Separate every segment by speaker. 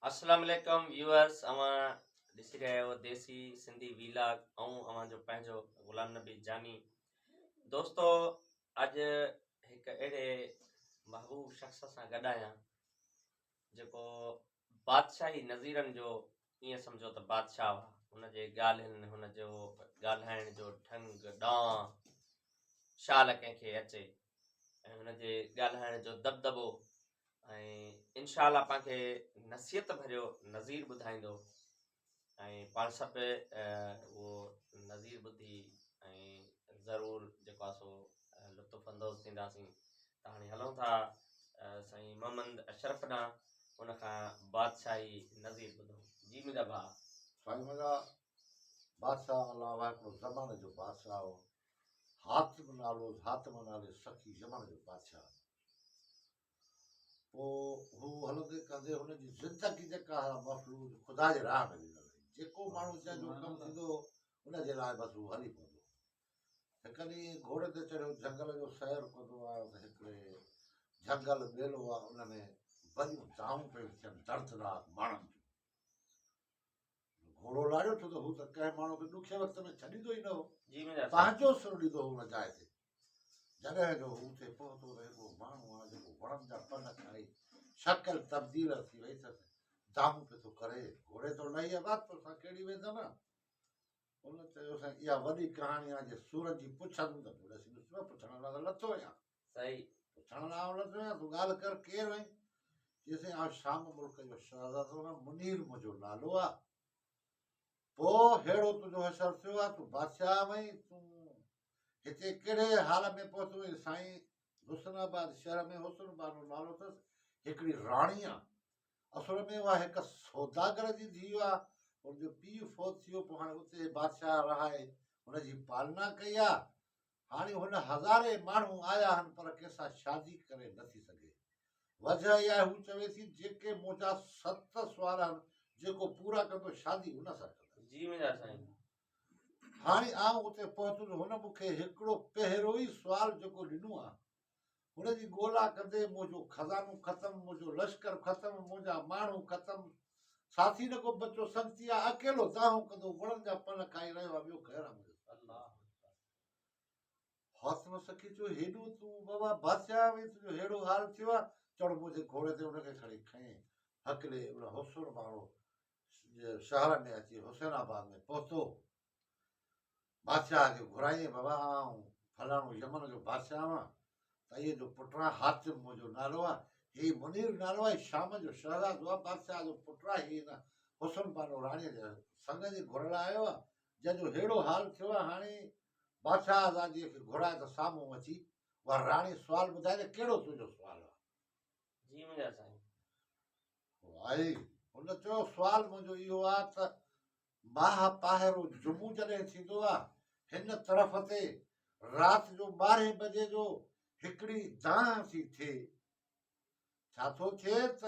Speaker 1: अस्सलाम वालेकुम व्यूअर्स अवां ॾिसी रहिया आहियो देसी सिंधी वीलाग ऐं अवां जो पंहिंजो ग़ुलाम नबी जानी दोस्तो। अॼु हिकु अहिड़े महबूब शख़्स सां गॾु आहियां जेको बादशाही नज़ीरनि जो ईअं सम्झो त बादशाह हुआ। हुनजे ॻाल्हियुनि हुनजो ॻाल्हाइण जो ढंग ॾांहुं शाल कंहिंखे अचे ऐं हुनजे ॻाल्हाइण जो दबदबो ऐं इनशाला पाणखे नसीहत भरियो नज़ीर ॿुधाईंदो ऐं पाण सभु उहो नज़ीर ॿुधी ऐं ज़रूरु जेको आहे सो लुत्फ़ अंदोज़ थींदासीं। त हाणे हलूं था साईं मोहम्मद अशरफ ॾांहुं उनखां बादशाही नज़ीर ॿुधूं। जी मुंहिंजा भाउ
Speaker 2: साईं मुंहिंजा बादशाह अलावा हिकिड़ो ज़माने जो बादशाह हो। हातिम नालो हातिम नाले सखी ज़माने जो बादशाह। पोइ हू हलंदे कंदे हुनजी ज़िंदगी जेका मफ़लूज ख़ुदा जे राह में ॾिनल हुई। जेको माण्हू जंहिंजो कमु थींदो हुनजे लाइ बसि हू हली पवंदो। हिकु ॾींहुं घोड़े ते चढ़ियो झंगल जो सैर कंदो आहे त हिकिड़े झंगल ॿेलो आहे उन में वॾियूं दाऊं पियूं थियनि दर्दनाक माण्हुनि जूं। घोड़ो लारियो छो त हू त कंहिं माण्हू खे ॾुखे वक़्त में छॾींदो ई न हो।
Speaker 1: जी मुंहिंजा
Speaker 2: पंहिंजो सुर ॾींदो हुन जाइ ते। जॾहिं जो हू उते पहुतो त हिकिड़ो माण्हू आहे जेको वणनि जा पन खाई शक्ल तब्दील थी वई अथसि। दामू पियो थो करे घोड़े तो लही बात तोसां कहिड़ी वेंदमि। हुन चयो साईं इहा वॾी कहाणी आहे जे सूरत जी पुछंदुमि त ॾिसो पुछण लाइ त लथो आहियां।
Speaker 1: सही
Speaker 2: पुछण लाइ लथो आहियां तूं ॻाल्हि कर केरु आहीं। चयईं आउं शाम मुल्क जो शहज़ादो आहियां मुनीर मुंहिंजो नालो आहे। पोइ अहिड़ो तुंहिंजो असरु थियो आहे तूं बादशाह आहीं तूं हिते कहिड़े हाल में पहुतो आहीं। साईं हुसनाबाद शहर में हुसनाबाद नालो अथसि हिकिड़ी राणी आहे। असुल में उहा हिकु सौदागर जी धीउ आहे। हुनजो पीउ फौत थी वियो पोइ हाणे उते बादशाह रहाए हुनजी पालना कई आहे। हाणे हुन हज़ारे माण्हू आया आहिनि पर कंहिंसां शादी करे नथी सघे। वजह इहा हू चवे थी जेके मुंहिंजा 7 सुवाल आहिनि जेको पूरा कंदो शादी हुन सां कंदो।
Speaker 1: जी मुंहिंजा साईं
Speaker 2: हाणे आउं उते पहुतुसि हुन मूंखे हिकिड़ो पहिरियों ई सुवाल जेको ॾिनो आहे हुनजी ॻोल्हा कंदे मुंहिंजो खज़ानो ख़तमु मुंहिंजो लश्कर ख़तमु मुंहिंजा माण्हू ख़तमु साथी न को बचो संगती आहे अकेलो दाहूं कंदो वणनि जा पन खाई रहियो आहे ॿियो ख़ैर आहे मुंहिंजो। हौसलो सखी चयो हेॾो तूं बाबा बादशाह में तुंहिंजो हेड़ो हाल थियो आहे। चढ़ मुंहिंजे घोड़े ते हुनखे खणी खईं हकले उन हुसैन माण्हू शहर में अची हुसैनाबाद में पहुतो। बादशाह खे घुराईं बाबा आउं फलाणो यमन जो बादशाह आहियां त इहे जो पुटु आहे हातिम मुंहिंजो नालो आहे हीउ मुनीर नालो आहे शाम जो शहज़ादो आहे बादशाह जो पुटु आहे हीउ हिन हुसन पानो राणीअ जे संग जी घुरण आयो आहे जंहिंजो अहिड़ो हाल थियो आहे। हाणे बादशाह आज़ादीअ खे घुराए त साम्हूं अची उहा राणी सुवाल ॿुधाए त कहिड़ो तुंहिंजो सुवाल आहे।
Speaker 1: जी मुंहिंजा साईं
Speaker 2: आई हुन चयो सुवाल मुंहिंजो इहो आहे त माह पाहिरो जुमू जॾहिं थींदो आहे हिन तरफ़ ते राति जो 12 बजे जो हिकिड़ी दांह थी थिए। छा थो थिए त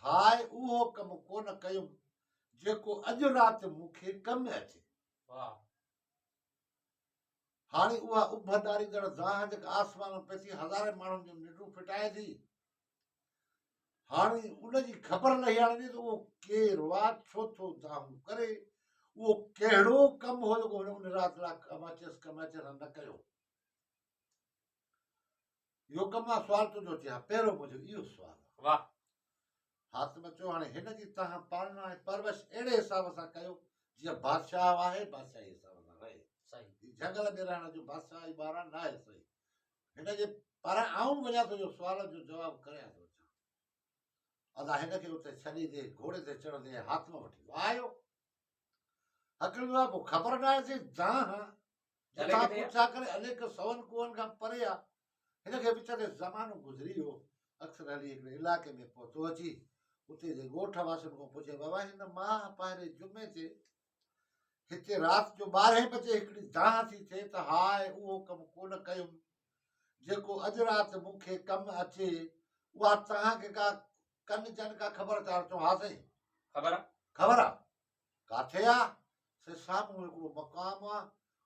Speaker 2: हाय उहो कमु कोन कयुमि जेको अॼु राति मूंखे कमु अचे।
Speaker 1: वाह
Speaker 2: हाणे उहा उभंदारींदड़ दांह जेका आसमान पई थी हज़ारे माण्हुनि जूं निंडूं फिटाए थी। हाणे उनजी ख़बर लही आणी त उहो केरु आहे छो थो दाहूं करे उहो कहिड़ो कमु हो जेको हुन राति लाइ कमु अचेसि न कयो। इहो कमु आहे सुवाल तुंहिंजो थिया पहिरियों मुंहिंजो इहो सुवाल आहे।
Speaker 1: वाह
Speaker 2: हातिम चयो हाणे हिनजी तव्हां पालना ऐं परवरिश अहिड़े हिसाब सां कयो जीअं बादशाह आहे बादशाही हिसाब सां रहे।
Speaker 1: सही
Speaker 2: झंगल में रहण जो बादशाह जी ॿारहं न आहे सही। हिनजे पर आऊं वञा तुंहिंजो सुवाल जो जवाबु करियां थो अचां। अदा हिनखे उते छॾी ॾे घोड़े ते चढ़ंदे हातिम वठी आयो हकिलो आहे पोइ ख़बर न आहे सी दांह पुछा करे अनेक सवन कुहनि खां परे आहे। हिनखे विच ते ज़मानो गुज़री वियो अक्सर हली हिकिड़े इलाइक़े में पहुतो अची उते जे ॻोठ वासियुनि खां पुछे बाबा हिन माह पाहिरे जुमे ते हिते राति जो 12 बजे हिकिड़ी दांह थी थिए त हाय उहो कमु कोन कयुमि जेको अॼु राति मूंखे कमु अचे। उहा तव्हांखे का कन जन का ख़बर था चओ हा साईं ख़बर आहे किथे आहे से साम्हूं हिकिड़ो मक़ाम आहे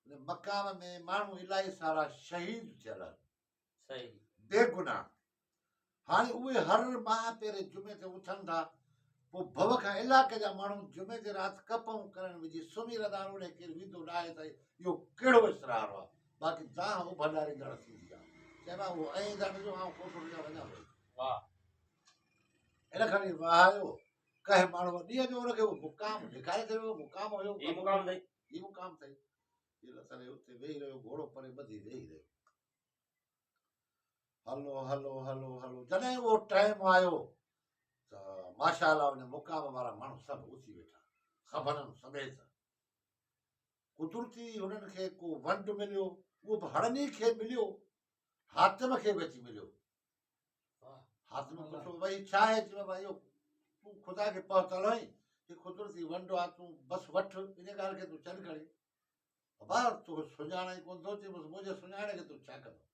Speaker 2: उन मक़ाम में माण्हू इलाही सारा शहीद थियल आहिनि बेगुनाह। हाणे उहे हर माह पहिरें जुमे ते उथनि था पोइ भव खां इलाइक़े जा माण्हू जुमे जे राति कपऊं करण विझी सुम्ही रहंदा आहिनि उन केरु विधो न आहे त इहो कहिड़ो इसरार आहे बाक़ी तव्हां उहो भंडारींदड़ थींदी आहे चइबा उहो ऐं जो ऐं कोठो जा वञा वई
Speaker 1: वाह
Speaker 2: इन खणी वहायो कंहिं माण्हू ॾींहं जो हुनखे उहो मुक़ाम ॾेखारे छॾियो मुक़ाम हुयो
Speaker 1: ई मुकाम अथई
Speaker 2: ही मुक़ाम अथई तॾहिं उते वेही रहियो घोड़ो परे ॿधी वेही रहियो हलो हलो हलो हलो जॾहिं उहो टाइम आयो त माशाअल्लाह उन मुक़ाम वारा माण्हू सभु उथी वेठा ख़बरनि समेत कुदरती हुननि खे को वंड मिलियो उहो बि हड़नी खे मिलियो हातिम खे बि अची मिलियो हातिम पुछो भई छा आहे चयो भाई इहो तूं ख़ुदा खे पहुतल आहीं कि कुदरती वंड आहे तूं बसि वठि इन ॻाल्हि खे तूं चल खणी बाबा तोखे सुञाण ई कोन थो अचे बसि मुंहिंजे सुञाणे खे तूं छा कंदो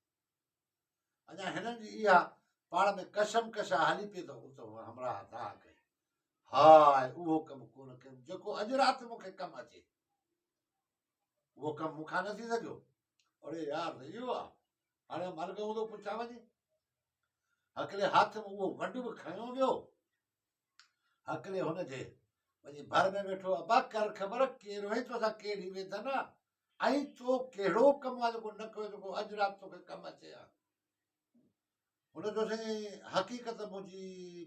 Speaker 2: अञा हिननि जी इहा पाण में कशम कशा हली पई त हमरा हथा कई हाय उहो कमु कोन कयो जेको अॼु राति मूंखे कमु अचे उहो कमु मूंखां न थी सघियो अरे यार इहो आहे हाणे मर्ग हूंदो पुछां वञी हिकिड़े हथ में उहो वंड बि खयो वियो हिकिड़े हुनजे वञी भर में वेठो अबा कर ख़बर केरु आहे तोसां केड़ी वेदन आहे ऐं तो कहिड़ो कमु आहे जेको न कयो जेको अॼु राति तोखे कमु अचे हा हुन चयोसीं हक़ीक़त मुंहिंजी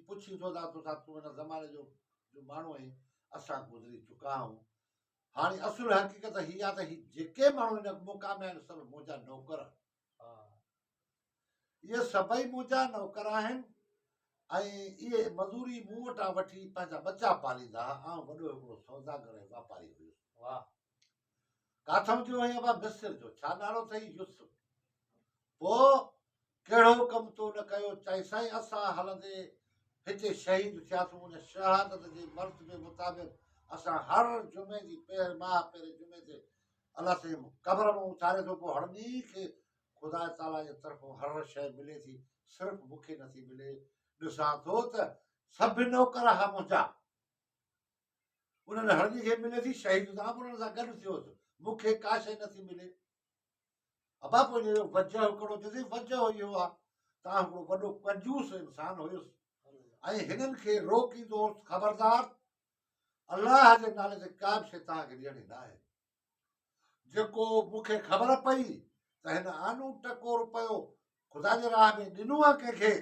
Speaker 2: पुछी थो था तोसां तूं हिन ज़माने जो माण्हू आहीं असां गुज़री चुका आहियूं हाणे असुल हक़ीक़त हीअ आहे त ही जेके माण्हू हिन मुक़ाम आहिनि सभु मुंहिंजा नौकर इहे सभई मुंहिंजा नौकर आहिनि ऐं इहे मज़ूरी मूं वटां वठी पंहिंजा बचा पालींदा ऐं वॾो हिकिड़ो सौदागर ऐं वापारी हुयुसि
Speaker 1: वाह
Speaker 2: काथां जो ऐं अबा मिस्र जो छा नालो अथई यूसुफ पोइ कहिड़ो कमु तो न कयो चई साईं असां हलंदे हिते शहीद थियासीं उन शहादत जे मर्तबे मुताबिक़ असां हर जुमे जी पहिरें जुमे ते अलाह साईं क़बर मां उथारे थो पोइ हड़नी खे ख़ुदा ताला जे तरफ़ां हर शइ मिले थी सिर्फ़ु मूंखे नथी मिले ॾिसां थो त सभु नौकर हा मुंहिंजा उन्हनि हड़नी खे मिले थी शहीद सां उन्हनि सां गॾु थियोसि मूंखे का शइ नथी मिले अबा पोइ इहो वजह हिकिड़ो चयोसीं वजह इहो आहे तव्हां हिकिड़ो वॾो कंजूस इंसान हुयुसि ऐं हिननि खे रोकींदो ख़बरदार अलाह जे नाले ते का बि शइ तव्हांखे ॾियणी न आहे जेको मूंखे ख़बर पई त हिन आनू टको रुपयो ख़ुदा जे राह में ॾिनो आहे कंहिंखे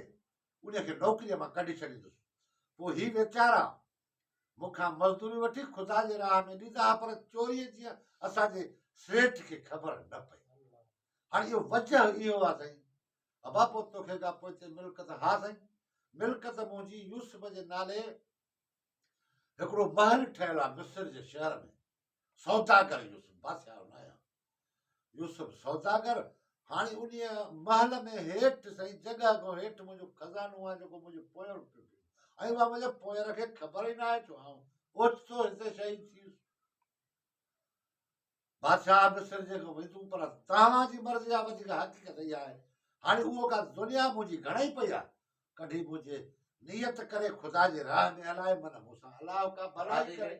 Speaker 2: उनखे नौकरीअ मां कढी छॾींदुसि पोइ ही वीचारा मूंखां मज़दूरी वठी ख़ुदा जे राह में ॾींदा पर चोरीअ जीअं असांजे सेठ खे ख़बर न पई हाणे इहो वजह इहो आहे साईं अबा पोइ तोखे खां पोइ हिते मिल्कत हा साईं मिल्कत मुंहिंजी यूसुफ जे नाले हिकिड़ो महल ठहियलु आहे मिस्र जे शहर में सौदागर यूसुफ बादशाह न आहियां यूसुफ सौदागर हाणे उन महल में हेठि साईं जॻह खां हेठि मुंहिंजो खज़ानो आहे जेको मुंहिंजो पोयर ऐं उहा मुंहिंजे पोयर खे ख़बर ई न आहे छो आऊं ओचितो हिते शहीद थियुसि बादशाह मिस्र जेको भई तूं पर तव्हांजी मर्ज़ी आहे वधीक हक़ीक़त इहा आहे हाणे उहो का दुनिया मुंहिंजी घणेई पई आहे कढी मुंहिंजे नियत करे ख़ुदा जे राह में हलाए मन मूंसां अलाह का भलाई करे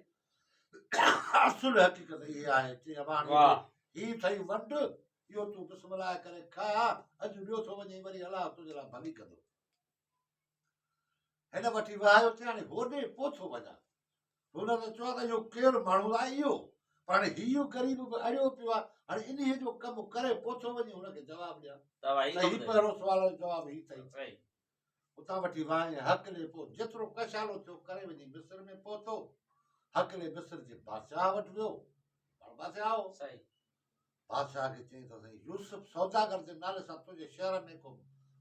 Speaker 2: असुल हक़ीक़त इहा आहे ही ठही वंड इहो तूं बिस्मिल्लाह करे खा अॼु ॿियो थो वञे वरी अलाह तुंहिंजे लाइ भली कंदो हिन वठी विहायो चई हाणे होॾे पोइ थो वञा हुन त चयो त इहो केरु माण्हू आहे इहो पर हाणे हीउ ग़रीब बि अड़ियो पियो आहे हाणे इन्हीअ जो कमु करे पोइ थो वञे हुनखे जवाबु ॾियां ही पहिरियों सुवाल जो जवाबु ही अथई उतां वठी वाहे हक़ले पोइ जेतिरो कशालो थियो करे वञी मिस्र में पहुतो हक़ले मिस्र जे बादशाह वटि वियो बादशाह हो बादशाह खे चई त साईं यूसुफ सौदागर जे नाले सां तुंहिंजे शहर में को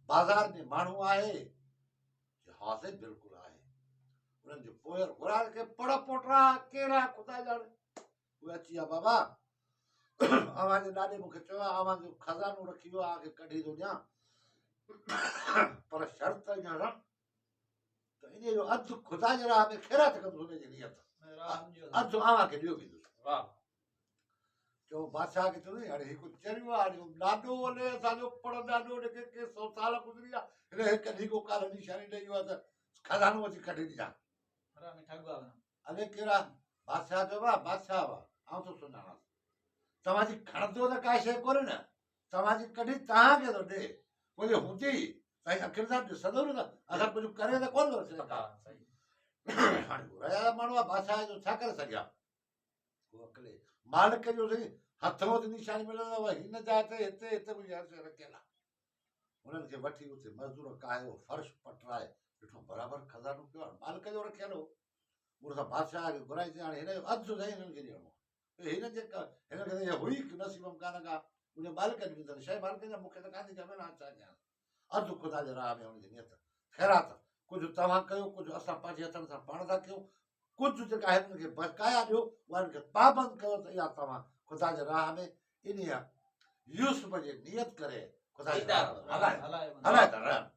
Speaker 2: बाज़ार में माण्हू आहे हा साईं बिल्कुलु आहे उन्हनि जो पोयर घुराए खे पड़ पोटरा केरु आहे ख़ुदा ॼाणे उहे अची विया बाबा अव्हांजे ॾाॾे मूंखे चयो आहे अव्हांजो खज़ानो रखी वियो आहे कढी थो ॾियां पर शर्त ईअं त इन जो अधु ख़ुदा जे राह में ख़ैरात कंदुसि हुनजी नियत अधु अव्हांखे ॾियो वेंदुसि चयो बादशाह खे चयो हाणे हिकु चरियो आहे हाणे ॾाढो हले असांजो पड़ ॾाढो ॾिखे के 100 साल गुज़री विया हिन हिकु ॾींहुं काल निशानी ॾेई वियो आहे त खज़ानो अची कढी ॾिजां अरे कहिड़ा बादशाह चयो बादशाह आउं थो सुञाणां तव्हांजी खणंदो त का शइ कोन्हे न तव्हांजी कढी तव्हांखे थो ॾे पोइ हूंदी साईं आख़िर सां ॾिसंदो न असां कुझु करे त कोन थो हाणे घुराया माण्हू आहे बादशाह जो छा करे सघिया उहो अकेले मालिक जो सही हथों ते निशानी मिलंदव हिन जा हिते हिते मुंहिंजी हर शइ रखियल आहे उन्हनि खे वठी उते मज़दूर कायो फर्श पटराए ॾिठो बराबरि खज़ानो पियो आहे मालिक जो रखियल हो उन सां बादशाह खे घुराए चई हाणे हिन जो अधु साईं हिननि खे ॾियणो आहे हिन जे हिन खे त हुई नसीब में कान का मुंहिंजे मालिक ॾिनी अथनि शइ मालिक जा मूंखे त कान थी ख़बर हाणे छा कयां अधु ख़ुदा जे राह में हुनजी नियत ख़ैरात कुझु तव्हां कयो कुझु असां पंहिंजे हथनि सां पाण था कयूं कुझु जेका हिननि खे बकाया ॾियो उहा हिननि खे पाबंद कयो त इहा तव्हां ख़ुदा जे राह में इन यूसुफ जे नियत करे ख़ुदा जे राह में हलाए था रहनि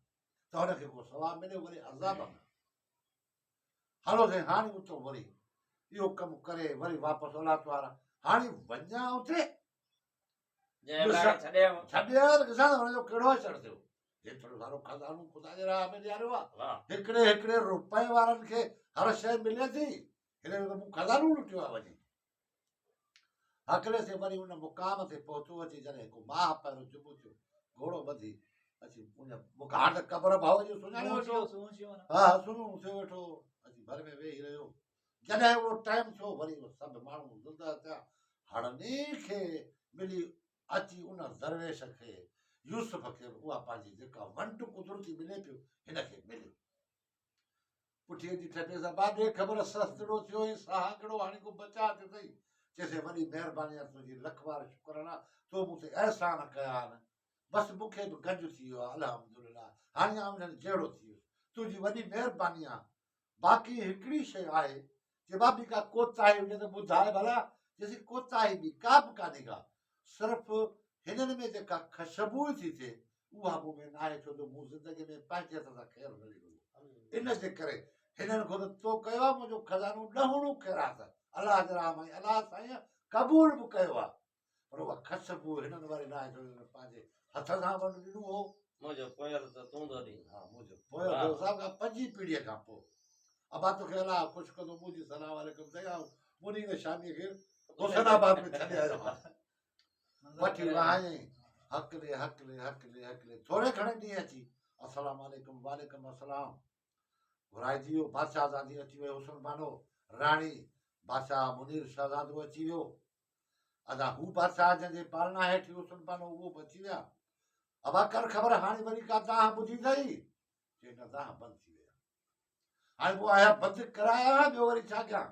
Speaker 2: त हुनखे को सवाबु मिले वरी अज़ाब में हलो साईं हाणे उतो वरी इहो कमु करे वरी वापसि औलाद वारा हाणे वञा उते
Speaker 1: जंहिं लाइ छॾियमि
Speaker 2: छॾे ॾिसां त हुनजो कहिड़ो असरु थियो हेतिरो सारो खज़ानो ख़ुदा जे राह में ॾियारियो आहे
Speaker 1: वाह
Speaker 2: हिकिड़े हिकिड़े रुपए वारनि खे हर शइ मिले थी हिन जो त मूं खज़ानो लुटियो आहे वञी हकले से वरी उन मुक़ाम ते पहुतो अची जॾहिं हिकु माह पहिरियों जुबो थियो घोड़ो ॿधी अची उन मूंखे हाणे त क़बर भाऊ जो सुञाणे वठो हा सुनो थियो वेठो अची घर में वेही रहियो जॾहिं उहो टाइम थियो वरी सभु माण्हू ज़ुदा थिया हड़नी खे मिली अची उन दरवेश खे यूसुफ खे उहा पंहिंजी जेका वंड कुदरती मिले पियो हिनखे मिलियो पुठीअ जी ठटे सां बाॾे ख़बर सस्तड़ो थियो ई साहगड़ो हाणे को बचा थियो अथई चइसि वॾी महिरबानी आहे तुंहिंजी लख बार शुक्राना तो मूं ते अहसान कया आहिनि बसि मूंखे बि गंज थी वियो आहे अल्हम्दुलिल्लाह हाणे आउं हिननि जहिड़ो थी वियुसि तुंहिंजी वॾी महिरबानी आहे बाक़ी हिकिड़ी शइ आहे जे बाबी का कोताही हुजे त ॿुधाए भला चइसि कोताही बि का बि कान्हे का सिर्फ़ु हिननि में जेका ख़ुशबू थी थिए उहा मूं में न आहे छो जो मूं ज़िंदगी में पंहिंजे हथ सां ख़ैरु न ॾिनो इन जे करे हिननि खां त तो कयो आहे मुंहिंजो खज़ानो ॾहुणो ख़ैरात अलाह जे राह में अलाह साईं क़बूल बि कयो आहे पर उहा ख़ुशबू हिननि वारी न आहे छो जो पंहिंजे हथ सां वॾो ॾिनो हो
Speaker 1: मुंहिंजो पोयल त तूं थो ॾी
Speaker 2: हा मुंहिंजो पोयो थियो साहिब खां 5 पीढ़ीअ खां पोइ अबा तोखे अलाह ख़ुशि कंदो मुंहिंजी सलाह वालेकुम साईं मुनी ने शामीअ खे हुसैनाबाद में छॾे आयो आहे वठी वहायई हकले हकले हकले हकले थोरे घणे ॾींहं अची अस्सलाम वालेकुम वालेकुम अस्सलाम घुराइजी वियो बादशाह ज़ादी अची वियो हुसन बानो राणी बादशाह मुनीर शहज़ादो अची वियो अदा हू बादशाह जंहिंजे पालना हेठि हुसन बानो उहो बि अची विया अबा कर ख़बर हाणे वरी का तव्हां ॿुधी अथई चई न तव्हां बंदि थी विया हाणे पोइ आया बंदि कराया ॿियो वरी छा कयां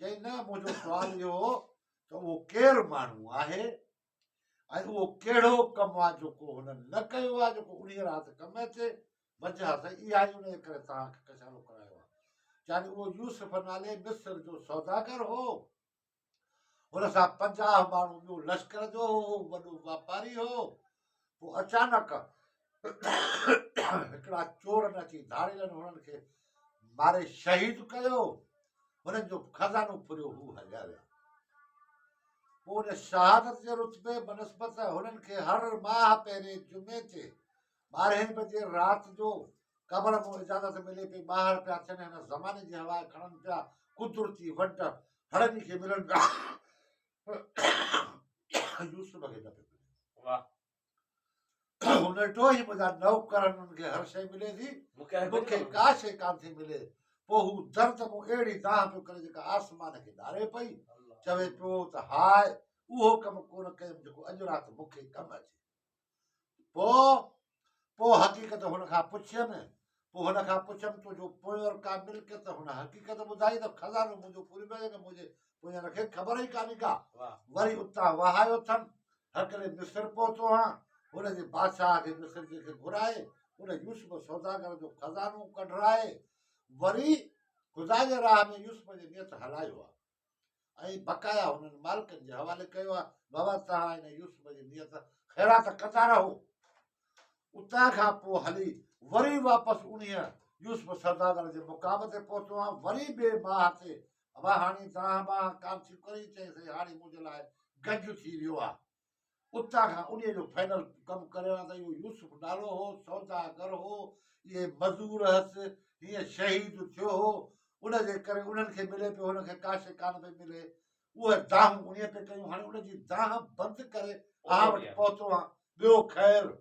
Speaker 2: चई न मुंहिंजो सुवालु इहो हो त उहो केरु माण्हू आहे ऐं उहो कहिड़ो कमु आहे जेको हुननि न कयो आहे जेको उन राति कमु अचे वजह त इहा ई उन जे करे तव्हांखे कशालो करायो आहे यानी उहो यूसुफ नाले मिस्र जो सौदागर हो हुन सां 50 माण्हू ॿियो लश्कर जो हो वॾो वापारी हो पोइ अचानक हिकिड़ा चोरनि अची धाड़ेलनि हुननि खे मारे शहीद कयो हुननि जो खज़ानो फुरियो हू हलिया विया पोइ उन शहादत जे रुतबे बनस्बत हुननि खे हर माह पहिरें जुमे ते 12 बजे राति जो क़बर में इजाज़त मिले पई ॿाहिरि पिया थियनि हिन ज़माने जी हवा खणनि पिया कुदरती वंड हड़नी खे मिलनि पिया यूसुफ खे न पियो मिले
Speaker 1: वाह
Speaker 2: हुन ॾिठो ई मुंहिंजा नौकरनि हुननि खे हर शइ मिले थी मूंखे का शइ कान थी मिले पोइ हू दर्द मूं अहिड़ी दाह पियो करे जेका आसमान खे ॾारे पई चवे पियो त हाय उहो कमु कोन कयुमि जेको अॼु राति मूंखे कमु अचे पोइ हक़ीक़त हुन खां पुछियमि पोइ हुन खां पुछियमि तुंहिंजो पोयोर का मिल्कियत हुन हक़ीक़त ॿुधाई त खज़ानो मुंहिंजो पूरी पए न मुंहिंजे पोयां खे ख़बर ई कान्हे का वरी उतां वहायो अथनि हकले मिस्र पहुतो आहियां हुनजे बादशाह खे मिस्र खे घुराए हुन यूसुफ सौदागर जो खज़ानो कढराए वरी ख़ुदा जे राह में यूसुफ जे नियत हलायो आहे ऐं बकाया हुननि मालिकनि जे हवाले कयो आहे बाबा तव्हां हिन यूसुफ जी नियत ख़ैरात कंदा रहो उतां खां पोइ हली वरी वापसि उन यूसुफ सौदागर जे मुक़ाम ते पहुतो आहियां वरी ॿिए माह ते अबा हाणे तव्हां मां काम थी करे चइसि हाणे मुंहिंजे लाइ गंज थी वियो आहे उतां खां उन जो फाइनल कमु करियो आहे त इहो यूसुफ नालो हो सौदागर हो इहे मज़दूर हुअसि हीअं शहीद थियो हो उनजे करे उन्हनि खे मिले पियो हुनखे का शइ कान पई मिले उहे दाहूं उन ते कयूं हाणे उनजी दाह बंदि करे आ वटि पहुतो आहे ॿियो ख़ैरु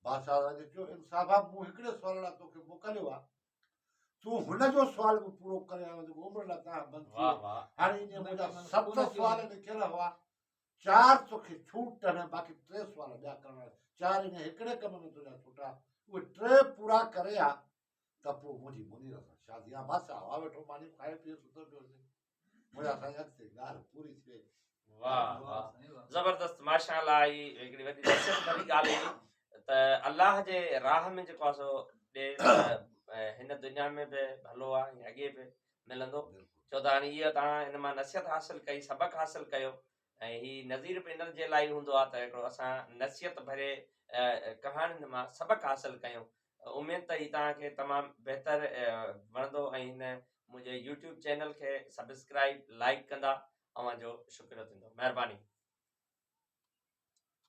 Speaker 2: बादशाह चयो इंसाफ़ मूं हिकिड़े सुवाल लाइ तोखे मोकिलियो आहे तूं हुनजो सुवाल बि पूरो करे आयो जेको उमिरि लाइ तव्हां बंदि थी
Speaker 1: वाह
Speaker 2: वियो।
Speaker 1: वाह
Speaker 2: हाणे ईअं मुंहिंजा
Speaker 3: मन
Speaker 2: 7
Speaker 3: पूरा थी
Speaker 2: सुवाल
Speaker 3: वञे।
Speaker 2: लिखियल हुआ, 4 तोखे छूट आहिनि, बाक़ी 3 सुवाल ॿिया करण वारा। 4 इन हिकिड़े कम में तुंहिंजा छुटा, उहे 3 पूरा करे आ त पोइ मुंहिंजी मुनीर सां शादी। हा बसि हा वेठो मानी खाए पीए सुठो पियो हुजे, मुंहिंजा साईं अॻिते ॻाल्हि पूरी थी वई।
Speaker 1: वाह
Speaker 3: वाह
Speaker 1: वाह
Speaker 3: साईं वाह।
Speaker 1: ज़बरदस्त माशाअल्लाह। ई हिकिड़ी वॾी नसीहत भरी ॻाल्हि हुई त अलाह जे राह में जेको आहे सो ॾे त हिन दुनिया में बि भलो आहे ऐं अॻे बि मिलंदो। छो त हाणे इहो तव्हां हिन मां नसीहत हासिलु कई, सबक़ु हासिलु कयो, ऐं हीउ नज़ीर बि इन जे लाइ हूंदो आहे त हिकिड़ो असां नसीहत भरे कहाणियुनि मां सबक़ु हासिलु कयूं। उमेदु त हीउ तव्हांखे तमामु बहितर वणंदो ऐं हिन मुंहिंजे यूट्यूब चैनल खे सब्सक्राइब लाइक कंदा। अवांजो शुक्र थींदो। महिरबानी।